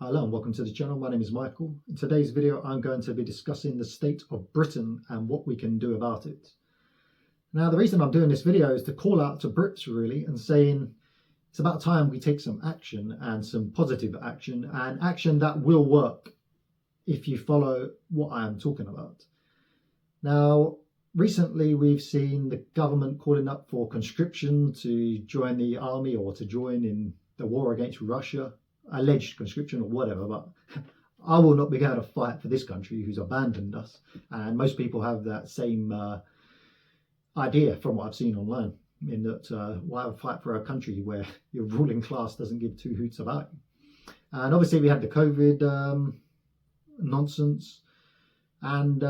Hello and welcome to the channel. My name is Michael. In today's video I'm going to be discussing the state of Britain and what we can do about it. Now the reason I'm doing this video is to call out to Brits really and saying it's about time we take some action and some positive action and action that will work if you follow what I am talking about. Now recently we've seen the government calling up for conscription to join the army or to join in the war against Russia. Alleged conscription or whatever, but I will not be able to fight for this country who's abandoned us, and most people have that same idea from what I've seen online, in that why fight for a country where your ruling class doesn't give two hoots about you. And obviously we had the COVID nonsense, and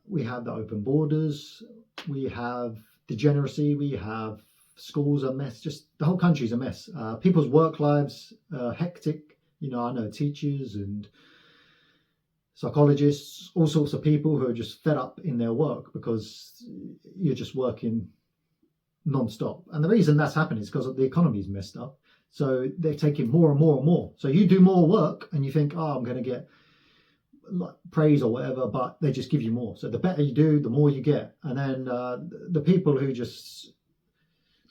we have the open borders, we have degeneracy, we have schools are a mess, just the whole country's a mess. People's work lives are hectic. You know, I know teachers and psychologists, all sorts of people who are just fed up in their work because you're just working non-stop. And the reason that's happening is because the economy's messed up. So they're taking more and more and more. So you do more work and you think, oh, I'm going to get praise or whatever, but they just give you more. So the better you do, the more you get. And then the people who just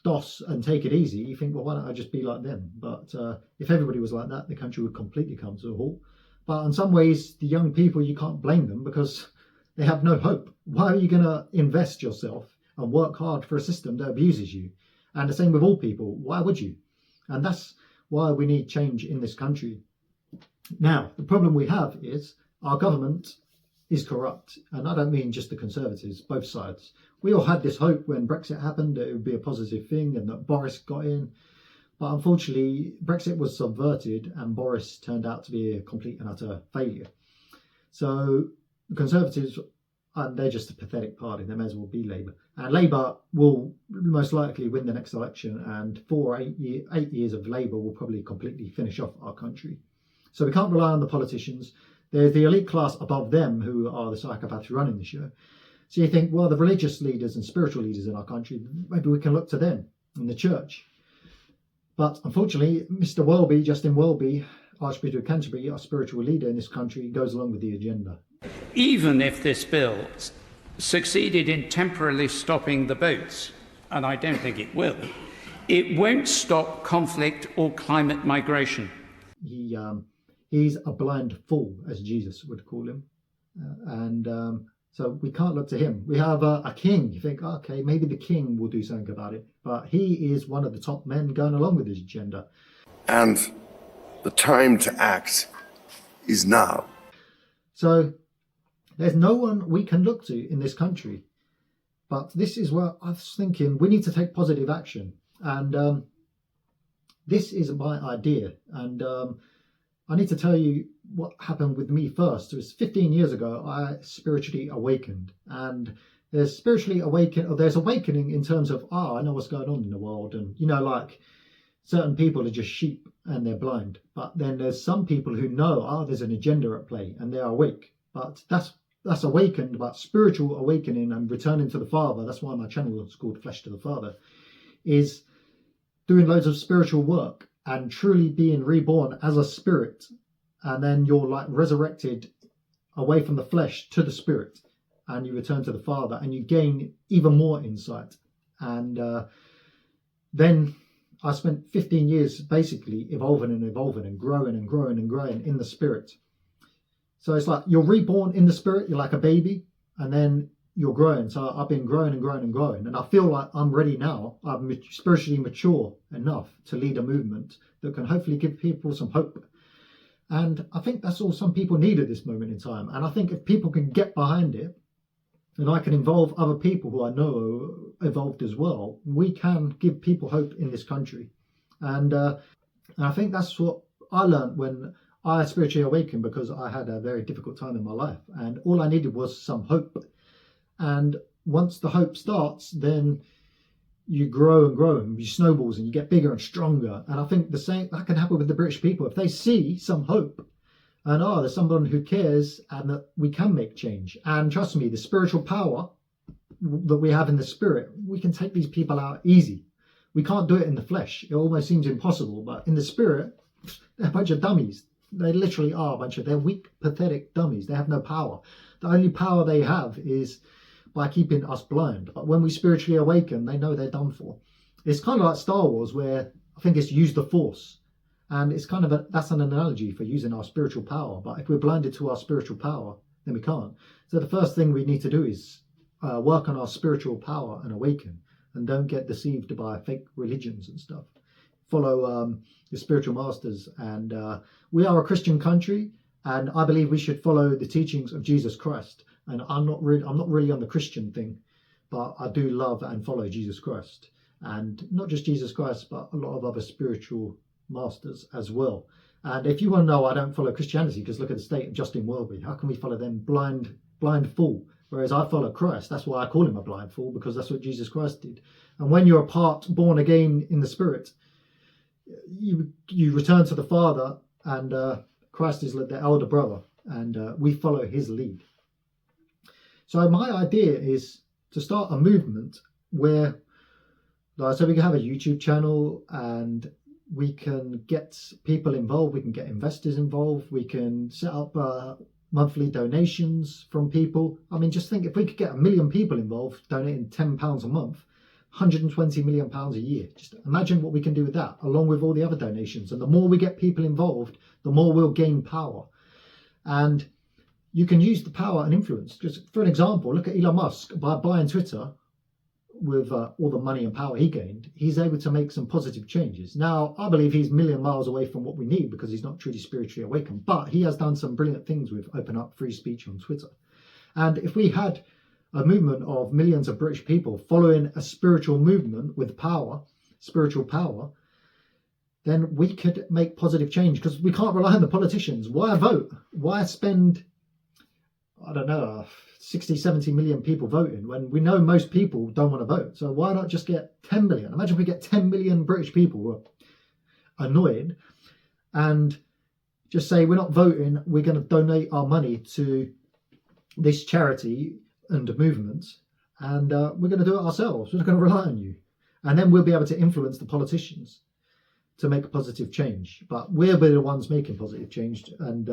DOS and take it easy, you think, well, why don't I just be like them? But if everybody was like that, the country would completely come to a halt. But in some ways, the young people, you can't blame them because they have no hope. Why are you going to invest yourself and work hard for a system that abuses you? And the same with all people. Why would you? And that's why we need change in this country. Now, the problem we have is our government is corrupt. And I don't mean just the Conservatives, both sides. We all had this hope when Brexit happened that it would be a positive thing and that Boris got in. But unfortunately, Brexit was subverted and Boris turned out to be a complete and utter failure. So the Conservatives, they're just a pathetic party. They may as well be Labour. And Labour will most likely win the next election, and 8 years of Labour will probably completely finish off our country. So we can't rely on the politicians. There's the elite class above them who are the psychopaths running the show. So you think, well, the religious leaders and spiritual leaders in our country, maybe we can look to them in the church. But unfortunately, Mr. Welby, Justin Welby, Archbishop of Canterbury, our spiritual leader in this country, goes along with the agenda. Even if this bill succeeded in temporarily stopping the boats, and I don't think it will, it won't stop conflict or climate migration. He's a blind fool, as Jesus would call him. So we can't look to him. We have a king. You think, okay, maybe the king will do something about it. But he is one of the top men going along with his agenda. And the time to act is now. So there's no one we can look to in this country. But this is where I was thinking we need to take positive action. And this is my idea. And I need to tell you what happened with me first. It was 15 years ago, I spiritually awakened. And there's awakening in terms of, I know what's going on in the world. And, you know, like certain people are just sheep and they're blind. But then there's some people who know, there's an agenda at play and they're awake. But that's awakened, but spiritual awakening and returning to the Father, that's why my channel is called Flesh to the Father, is doing loads of spiritual work and truly being reborn as a spirit. And then you're like resurrected away from the flesh to the spirit, and you return to the Father and you gain even more insight. And then I spent 15 years basically evolving and growing in the spirit. So it's like you're reborn in the spirit, you're like a baby, and then you're growing. So I've been growing and I feel like I'm ready now. I'm spiritually mature enough to lead a movement that can hopefully give people some hope. And I think that's all some people need at this moment in time. And I think if people can get behind it, and I can involve other people who I know are involved as well, we can give people hope in this country. And I think that's what I learned when I spiritually awakened, because I had a very difficult time in my life. And all I needed was some hope. And once the hope starts, then you grow and you snowballs and you get bigger and stronger. And I think the same that can happen with the British people. If they see some hope and there's someone who cares and that we can make change. And trust me, the spiritual power that we have in the spirit, we can take these people out easy. We can't do it in the flesh. It almost seems impossible, but in the spirit, they're a bunch of dummies. They literally are a bunch of, they're weak, pathetic dummies. They have no power. The only power they have is by keeping us blind. But when we spiritually awaken, they know they're done for. It's kind of like Star Wars, where I think it's use the Force. And it's kind of that's an analogy for using our spiritual power. But if we're blinded to our spiritual power, then we can't. So the first thing we need to do is work on our spiritual power and awaken, and don't get deceived by fake religions and stuff. Follow the spiritual masters. And we are a Christian country, and I believe we should follow the teachings of Jesus Christ. And I'm not really on the Christian thing, but I do love and follow Jesus Christ. And not just Jesus Christ, but a lot of other spiritual masters as well. And if you want to know, I don't follow Christianity, because look at the state of Justin Welby. How can we follow them? Blind fool. Whereas I follow Christ. That's why I call him a blind fool, because that's what Jesus Christ did. And when you're born again in the Spirit, you return to the Father, and Christ is like the elder brother, and we follow his lead. So my idea is to start a movement where, so we can have a YouTube channel, and we can get people involved, we can get investors involved, we can set up monthly donations from people. I mean, just think, if we could get 1 million people involved donating £10 a month, £120 million a year. Just imagine what we can do with that, along with all the other donations. And the more we get people involved, the more we'll gain power. And you can use the power and influence. Just for an example, look at Elon Musk. By buying Twitter, with all the money and power he gained, he's able to make some positive changes. Now, I believe he's a million miles away from what we need, because he's not truly spiritually awakened, but he has done some brilliant things with open up free speech on Twitter. And if we had a movement of millions of British people following a spiritual movement with power, spiritual power, then we could make positive change, because we can't rely on the politicians. Why vote? Why spend, I don't know, 60, 70 million people voting when we know most people don't want to vote? So why not just get 10 million? Imagine if we get 10 million British people who are annoyed and just say, we're not voting, we're going to donate our money to this charity and movement, and we're going to do it ourselves. We're not going to rely on you. And then we'll be able to influence the politicians to make a positive change. But we'll be the ones making positive change, and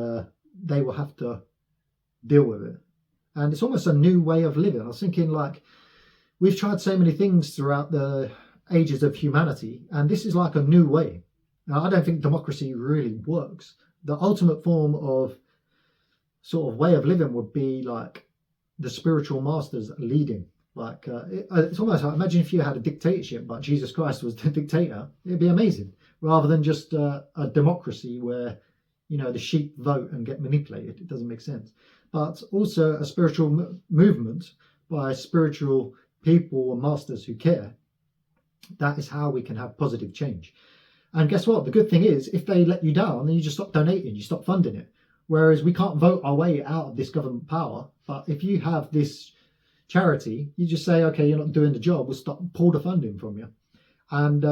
they will have to deal with it. And it's almost a new way of living. I was thinking, like, we've tried so many things throughout the ages of humanity, and this is like a new way. Now, I don't think democracy really works. The ultimate form of sort of way of living would be like the spiritual masters leading. Like it's almost like, imagine if you had a dictatorship, but Jesus Christ was the dictator. It'd be amazing, rather than just a democracy where, you know, the sheep vote and get manipulated. It doesn't make sense. But also a spiritual movement by spiritual people and masters who care. That is how we can have positive change. And guess what? The good thing is, if they let you down, then you just stop donating, you stop funding it. Whereas we can't vote our way out of this government power. But if you have this charity, you just say, okay, you're not doing the job, we'll pull the funding from you. And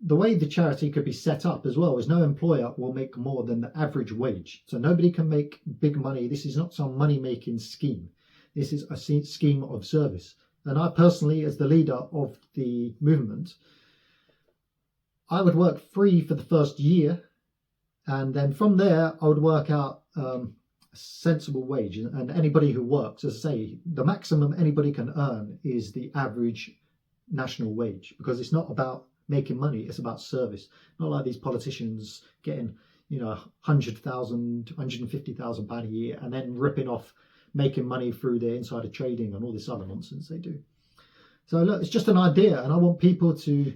the way the charity could be set up as well is no employer will make more than the average wage. So nobody can make big money. This is not some money-making scheme. This is a scheme of service. And I personally, as the leader of the movement, I would work free for the first year. And then from there, I would work out a sensible wage. And anybody who works, as I say, the maximum anybody can earn is the average national wage, because it's not about making money, it's about service. Not like these politicians getting, you know, 100,000, 150,000 pound a year, and then ripping off making money through their insider trading and all this other nonsense they do. So look, it's just an idea, and I want people to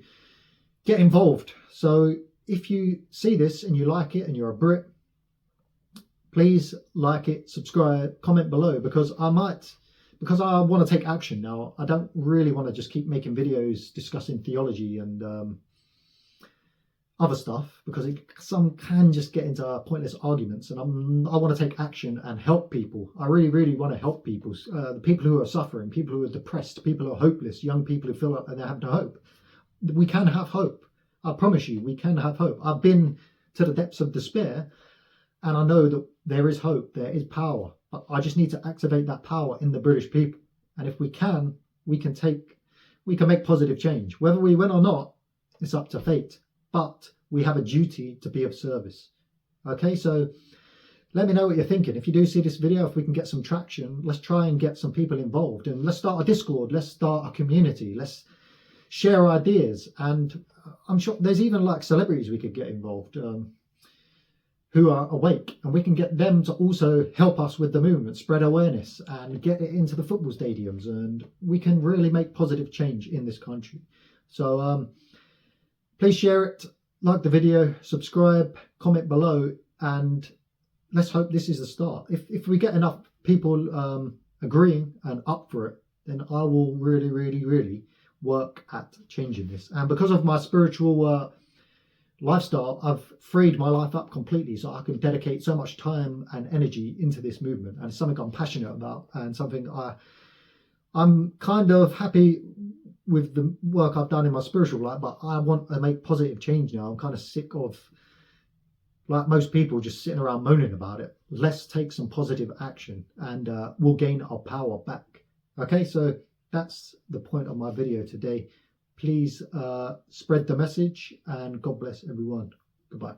get involved. So if you see this and you like it and you're a Brit, please like it, subscribe, comment below, because I want to take action now. I don't really want to just keep making videos discussing theology and other stuff, because some can just get into pointless arguments, and I want to take action and help people. I really, really want to help people. The people who are suffering, people who are depressed, people who are hopeless, young people who feel like they have no hope. We can have hope. I promise you, we can have hope. I've been to the depths of despair, and I know that there is hope, there is power. But I just need to activate that power in the British people. And if we can make positive change. Whether we win or not, it's up to fate. But we have a duty to be of service. Okay, so let me know what you're thinking. If you do see this video, if we can get some traction, let's try and get some people involved, and let's start a Discord, let's start a community, let's share ideas. And I'm sure there's even like celebrities we could get involved who are awake, and we can get them to also help us with the movement, spread awareness and get it into the football stadiums, and we can really make positive change in this country. So please share it, like the video, subscribe, comment below, and let's hope this is the start. If we get enough people agreeing and up for it, then I will really work at changing this. And because of my spiritual lifestyle, I've freed my life up completely, so I can dedicate so much time and energy into this movement, and it's something I'm passionate about, and something I'm kind of happy with the work I've done in my spiritual life, but I want to make positive change now. I'm kind of sick of, like most people, just sitting around moaning about it. Let's take some positive action, and we'll gain our power back. Okay, so that's the point of my video today. Please spread the message, and God bless everyone. Goodbye.